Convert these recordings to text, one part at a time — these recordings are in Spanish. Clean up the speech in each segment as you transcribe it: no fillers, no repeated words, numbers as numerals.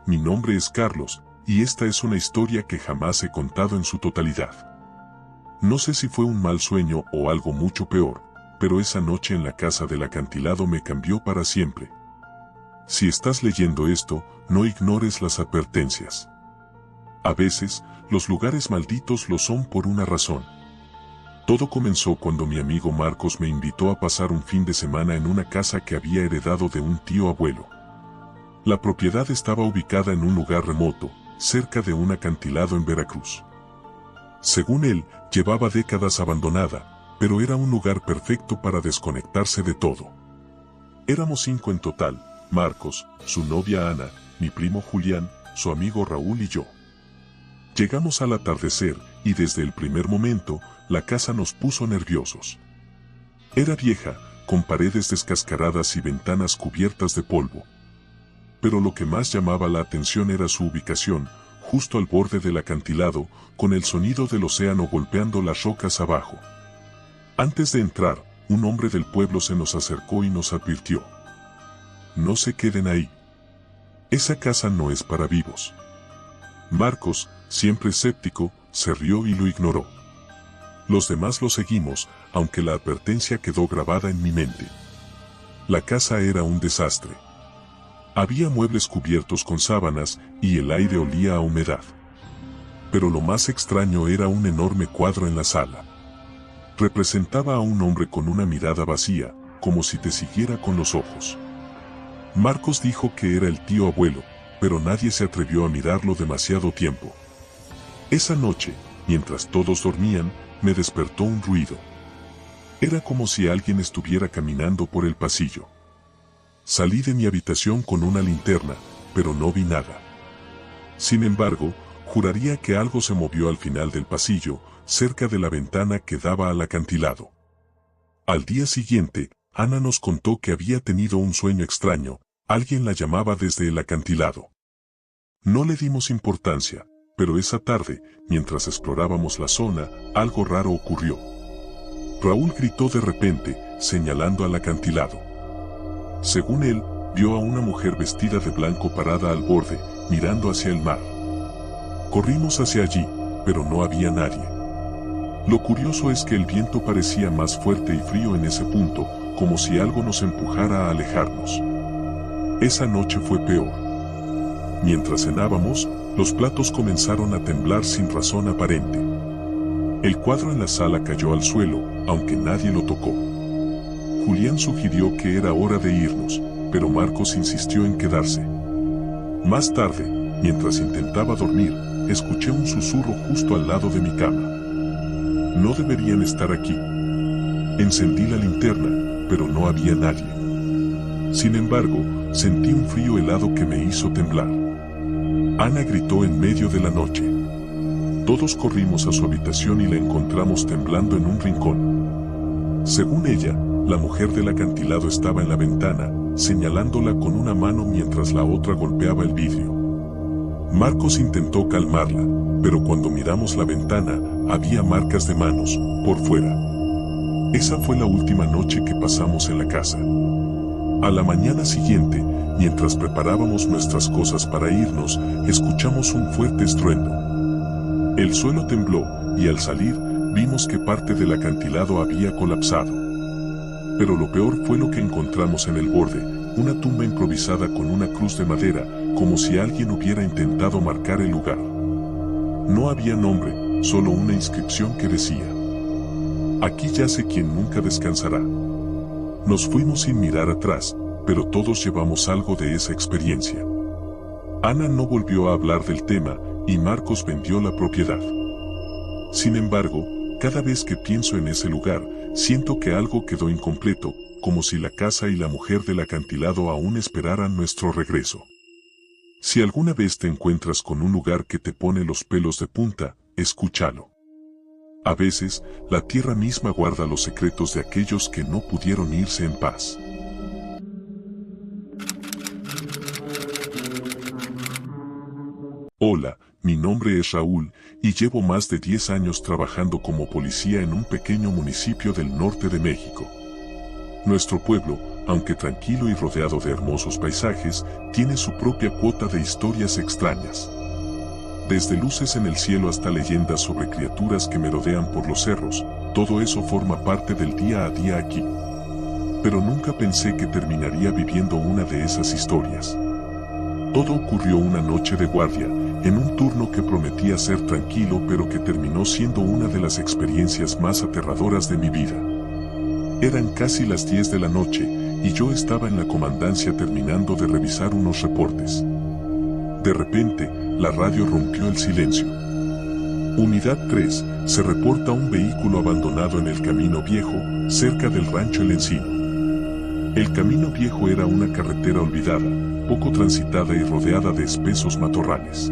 mi nombre es Carlos, y esta es una historia que jamás he contado en su totalidad. No sé si fue un mal sueño o algo mucho peor, pero esa noche en la casa del acantilado me cambió para siempre. Si estás leyendo esto, no ignores las advertencias. A veces, los lugares malditos lo son por una razón. Todo comenzó cuando mi amigo Marcos me invitó a pasar un fin de semana en una casa que había heredado de un tío abuelo. La propiedad estaba ubicada en un lugar remoto, cerca de un acantilado en Veracruz. Según él, llevaba décadas abandonada, pero era un lugar perfecto para desconectarse de todo. Éramos 5 en total: Marcos, su novia Ana, mi primo Julián, su amigo Raúl y yo. Llegamos al atardecer, y desde el primer momento, la casa nos puso nerviosos. Era vieja, con paredes descascaradas y ventanas cubiertas de polvo. Pero lo que más llamaba la atención era su ubicación, justo al borde del acantilado, con el sonido del océano golpeando las rocas abajo. Antes de entrar, un hombre del pueblo se nos acercó y nos advirtió: no se queden ahí. Esa casa no es para vivos. Marcos, siempre escéptico, se rió y lo ignoró. Los demás lo seguimos, aunque la advertencia quedó grabada en mi mente. La casa era un desastre. Había muebles cubiertos con sábanas y el aire olía a humedad. Pero lo más extraño era un enorme cuadro en la sala. Representaba a un hombre con una mirada vacía, como si te siguiera con los ojos. Marcos dijo que era el tío abuelo, pero nadie se atrevió a mirarlo demasiado tiempo. Esa noche, mientras todos dormían, me despertó un ruido. Era como si alguien estuviera caminando por el pasillo. Salí de mi habitación con una linterna, pero no vi nada. Sin embargo, juraría que algo se movió al final del pasillo, cerca de la ventana que daba al acantilado. Al día siguiente, Ana nos contó que había tenido un sueño extraño. Alguien la llamaba desde el acantilado. No le dimos importancia, pero esa tarde, mientras explorábamos la zona, algo raro ocurrió. Raúl gritó de repente, señalando al acantilado. Según él, vio a una mujer vestida de blanco parada al borde, mirando hacia el mar. Corrimos hacia allí, pero no había nadie. Lo curioso es que el viento parecía más fuerte y frío en ese punto, como si algo nos empujara a alejarnos. Esa noche fue peor. Mientras cenábamos, los platos comenzaron a temblar sin razón aparente. El cuadro en la sala cayó al suelo, aunque nadie lo tocó. Julián sugirió que era hora de irnos, pero Marcos insistió en quedarse. Más tarde, mientras intentaba dormir, escuché un susurro justo al lado de mi cama. No deberían estar aquí. Encendí la linterna, pero no había nadie. Sin embargo, sentí un frío helado que me hizo temblar. Ana gritó en medio de la noche. Todos corrimos a su habitación y la encontramos temblando en un rincón. Según ella, la mujer del acantilado estaba en la ventana, señalándola con una mano mientras la otra golpeaba el vidrio. Marcos intentó calmarla, pero cuando miramos la ventana, había marcas de manos, por fuera. Esa fue la última noche que pasamos en la casa. A la mañana siguiente, mientras preparábamos nuestras cosas para irnos, escuchamos un fuerte estruendo. El suelo tembló, y al salir, vimos que parte del acantilado había colapsado. Pero lo peor fue lo que encontramos en el borde, una tumba improvisada con una cruz de madera, como si alguien hubiera intentado marcar el lugar. No había nombre, solo una inscripción que decía: aquí yace quien nunca descansará. Nos fuimos sin mirar atrás, pero todos llevamos algo de esa experiencia. Ana no volvió a hablar del tema, y Marcos vendió la propiedad. Sin embargo, cada vez que pienso en ese lugar, siento que algo quedó incompleto, como si la casa y la mujer del acantilado aún esperaran nuestro regreso. Si alguna vez te encuentras con un lugar que te pone los pelos de punta, escúchalo. A veces, la tierra misma guarda los secretos de aquellos que no pudieron irse en paz. Hola, mi nombre es Raúl, y llevo más de 10 años trabajando como policía en un pequeño municipio del norte de México. Nuestro pueblo, aunque tranquilo y rodeado de hermosos paisajes, tiene su propia cuota de historias extrañas. Desde luces en el cielo hasta leyendas sobre criaturas que merodean por los cerros, todo eso forma parte del día a día aquí. Pero nunca pensé que terminaría viviendo una de esas historias. Todo ocurrió una noche de guardia, en un turno que prometía ser tranquilo pero que terminó siendo una de las experiencias más aterradoras de mi vida. Eran casi las 10 de la noche, y yo estaba en la comandancia terminando de revisar unos reportes. De repente, la radio rompió el silencio. Unidad 3, se reporta un vehículo abandonado en el Camino Viejo, cerca del rancho El Encino. El Camino Viejo era una carretera olvidada, poco transitada y rodeada de espesos matorrales.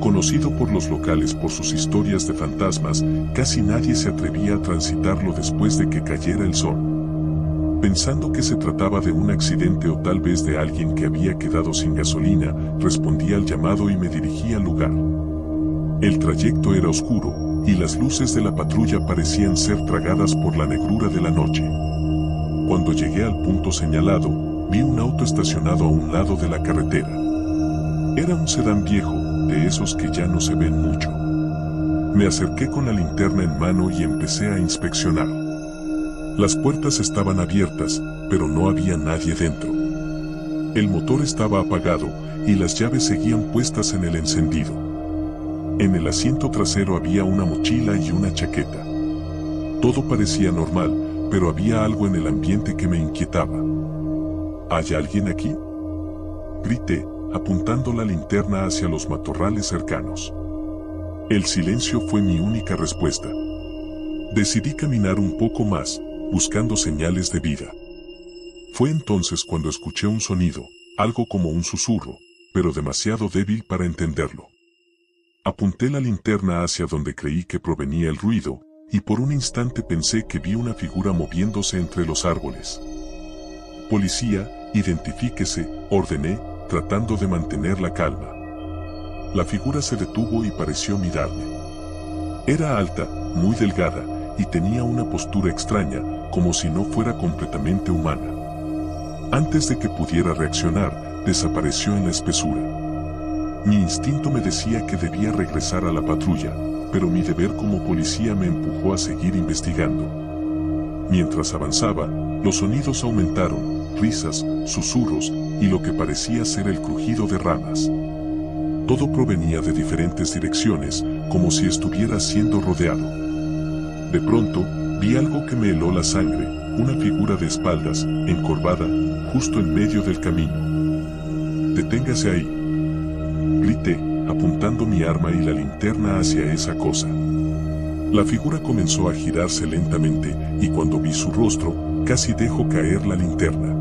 Conocido por los locales por sus historias de fantasmas, casi nadie se atrevía a transitarlo después de que cayera el sol. Pensando que se trataba de un accidente o tal vez de alguien que había quedado sin gasolina, respondí al llamado y me dirigí al lugar. El trayecto era oscuro, y las luces de la patrulla parecían ser tragadas por la negrura de la noche. Cuando llegué al punto señalado, vi un auto estacionado a un lado de la carretera. Era un sedán viejo, de esos que ya no se ven mucho. Me acerqué con la linterna en mano y empecé a inspeccionar. Las puertas estaban abiertas, pero no había nadie dentro. El motor estaba apagado, y las llaves seguían puestas en el encendido. En el asiento trasero había una mochila y una chaqueta. Todo parecía normal, pero había algo en el ambiente que me inquietaba. ¿Hay alguien aquí?, grité, apuntando la linterna hacia los matorrales cercanos. El silencio fue mi única respuesta. Decidí caminar un poco más, buscando señales de vida. Fue entonces cuando escuché un sonido, algo como un susurro, pero demasiado débil para entenderlo. Apunté la linterna hacia donde creí que provenía el ruido, y por un instante pensé que vi una figura moviéndose entre los árboles. «Policía, identifíquese», ordené, tratando de mantener la calma. La figura se detuvo y pareció mirarme. Era alta, muy delgada, y tenía una postura extraña, como si no fuera completamente humana. Antes de que pudiera reaccionar, desapareció en la espesura. Mi instinto me decía que debía regresar a la patrulla, pero mi deber como policía me empujó a seguir investigando. Mientras avanzaba, los sonidos aumentaron, risas, susurros, y lo que parecía ser el crujido de ramas. Todo provenía de diferentes direcciones, como si estuviera siendo rodeado. De pronto, vi algo que me heló la sangre, una figura de espaldas, encorvada, justo en medio del camino. «Deténgase ahí», grité, apuntando mi arma y la linterna hacia esa cosa. La figura comenzó a girarse lentamente, y cuando vi su rostro, casi dejó caer la linterna.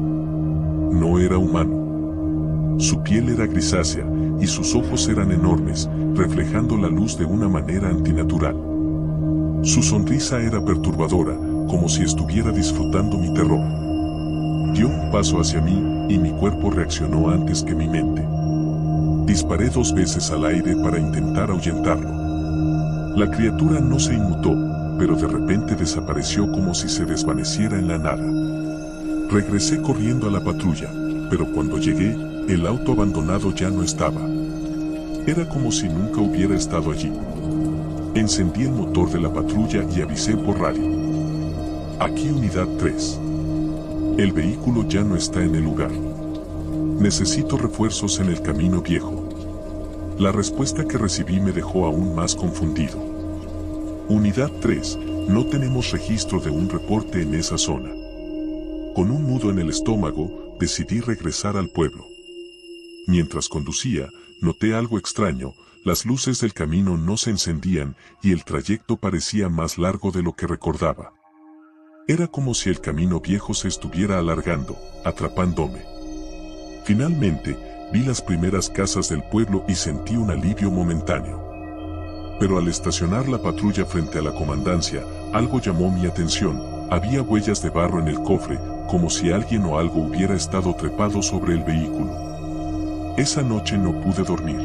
No era humano. Su piel era grisácea, y sus ojos eran enormes, reflejando la luz de una manera antinatural. Su sonrisa era perturbadora, como si estuviera disfrutando mi terror. Dio un paso hacia mí, y mi cuerpo reaccionó antes que mi mente. Disparé 2 veces al aire para intentar ahuyentarlo. La criatura no se inmutó, pero de repente desapareció como si se desvaneciera en la nada. Regresé corriendo a la patrulla, pero cuando llegué, el auto abandonado ya no estaba. Era como si nunca hubiera estado allí. Encendí el motor de la patrulla y avisé por radio. «Aquí Unidad 3. El vehículo ya no está en el lugar. Necesito refuerzos en el Camino Viejo». La respuesta que recibí me dejó aún más confundido. «Unidad 3, no tenemos registro de un reporte en esa zona». Con un nudo en el estómago, decidí regresar al pueblo. Mientras conducía, noté algo extraño. Las luces del camino no se encendían y el trayecto parecía más largo de lo que recordaba. Era como si el Camino Viejo se estuviera alargando, atrapándome. Finalmente, vi las primeras casas del pueblo y sentí un alivio momentáneo. Pero al estacionar la patrulla frente a la comandancia, algo llamó mi atención. Había huellas de barro en el cofre, como si alguien o algo hubiera estado trepado sobre el vehículo. Esa noche no pude dormir.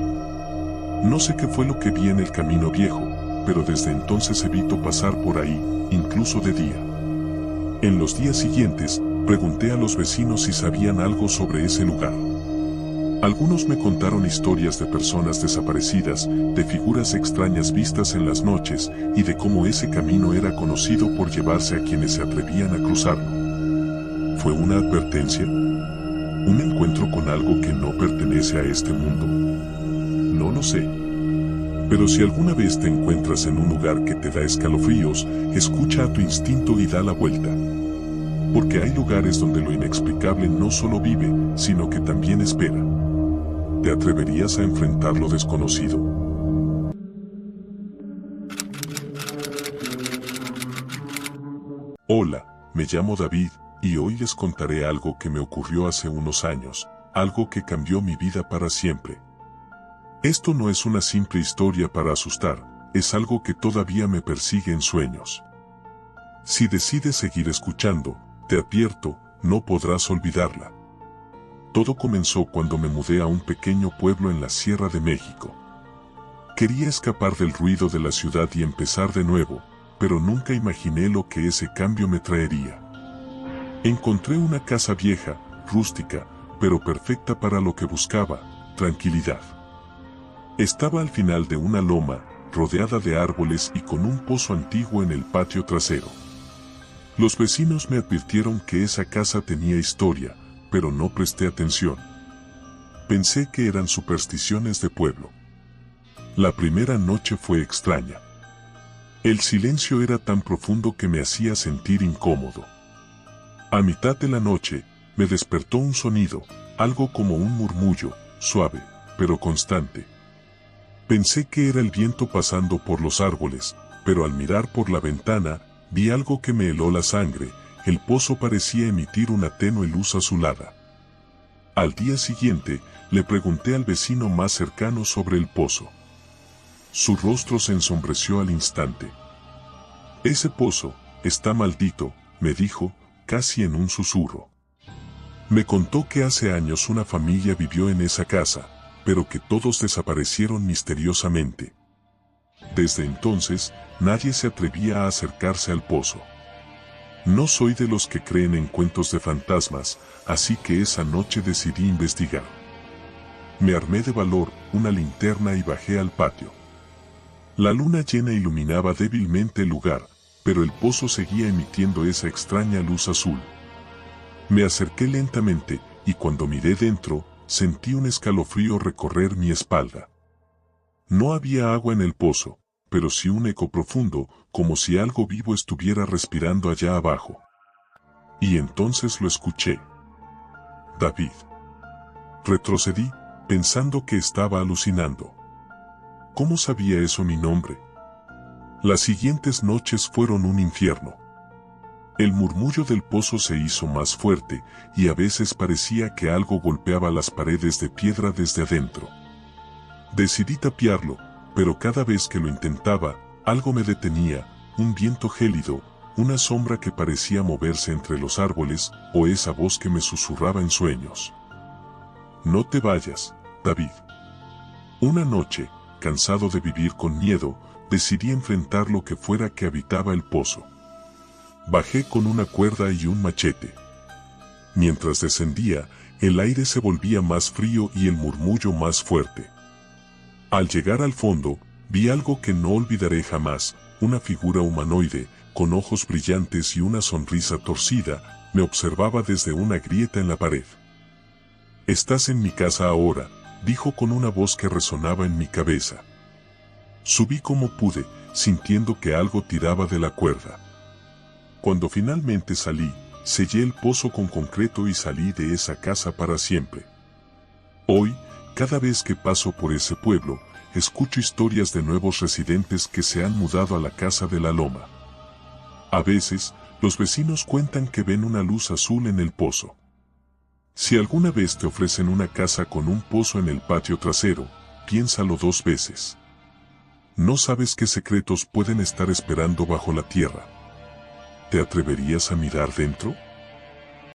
No sé qué fue lo que vi en el Camino Viejo, pero desde entonces evito pasar por ahí, incluso de día. En los días siguientes, Pregunté a los vecinos si sabían algo sobre ese lugar. Algunos me contaron historias de personas desaparecidas, de figuras extrañas vistas en las noches y de cómo ese camino era conocido por llevarse a quienes se atrevían a cruzarlo. ¿Fue una advertencia? ¿Un encuentro con algo que no pertenece a este mundo? No lo sé. Pero si alguna vez te encuentras en un lugar que te da escalofríos, escucha a tu instinto y da la vuelta. Porque hay lugares donde lo inexplicable no solo vive, sino que también espera. ¿Te atreverías a enfrentar lo desconocido? Hola, me llamo David, y hoy les contaré algo que me ocurrió hace unos años, algo que cambió mi vida para siempre. Esto no es una simple historia para asustar, es algo que todavía me persigue en sueños. Si decides seguir escuchando, te advierto, no podrás olvidarla. Todo comenzó cuando me mudé a un pequeño pueblo en la Sierra de México. Quería escapar del ruido de la ciudad y empezar de nuevo, pero nunca imaginé lo que ese cambio me traería. Encontré una casa vieja, rústica, pero perfecta para lo que buscaba, tranquilidad. Estaba al final de una loma, rodeada de árboles y con un pozo antiguo en el patio trasero. Los vecinos me advirtieron que esa casa tenía historia, pero no presté atención. Pensé que eran supersticiones de pueblo. La primera noche fue extraña. El silencio era tan profundo que me hacía sentir incómodo. A mitad de la noche, me despertó un sonido, algo como un murmullo, suave, pero constante. Pensé que era el viento pasando por los árboles, pero al mirar por la ventana, vi algo que me heló la sangre. El pozo parecía emitir una tenue luz azulada. Al día siguiente, le pregunté al vecino más cercano sobre el pozo. Su rostro se ensombreció al instante. «Ese pozo está maldito», me dijo, casi en un susurro. Me contó que hace años una familia vivió en esa casa, pero que todos desaparecieron misteriosamente. Desde entonces, nadie se atrevía a acercarse al pozo. No soy de los que creen en cuentos de fantasmas, así que esa noche decidí investigar. Me armé de valor, una linterna y bajé al patio. La luna llena iluminaba débilmente el lugar, pero el pozo seguía emitiendo esa extraña luz azul. Me acerqué lentamente, y cuando miré dentro, sentí un escalofrío recorrer mi espalda. No había agua en el pozo, pero sí un eco profundo, como si algo vivo estuviera respirando allá abajo. Y entonces lo escuché. David. Retrocedí, pensando que estaba alucinando. ¿Cómo sabía eso mi nombre? Las siguientes noches fueron un infierno. El murmullo del pozo se hizo más fuerte, y a veces parecía que algo golpeaba las paredes de piedra desde adentro. Decidí tapiarlo, pero cada vez que lo intentaba, algo me detenía, un viento gélido, una sombra que parecía moverse entre los árboles, o esa voz que me susurraba en sueños. No te vayas, David. Una noche, cansado de vivir con miedo, decidí enfrentar lo que fuera que habitaba el pozo. Bajé con una cuerda y un machete. Mientras descendía, el aire se volvía más frío y el murmullo más fuerte. Al llegar al fondo, vi algo que no olvidaré jamás, una figura humanoide, con ojos brillantes y una sonrisa torcida, me observaba desde una grieta en la pared. «Estás en mi casa ahora», dijo con una voz que resonaba en mi cabeza. Subí como pude, sintiendo que algo tiraba de la cuerda. Cuando finalmente salí, sellé el pozo con concreto y salí de esa casa para siempre. Hoy, cada vez que paso por ese pueblo, escucho historias de nuevos residentes que se han mudado a la casa de la loma. A veces, los vecinos cuentan que ven una luz azul en el pozo. Si alguna vez te ofrecen una casa con un pozo en el patio trasero, piénsalo 2 veces. No sabes qué secretos pueden estar esperando bajo la tierra. ¿Te atreverías a mirar dentro?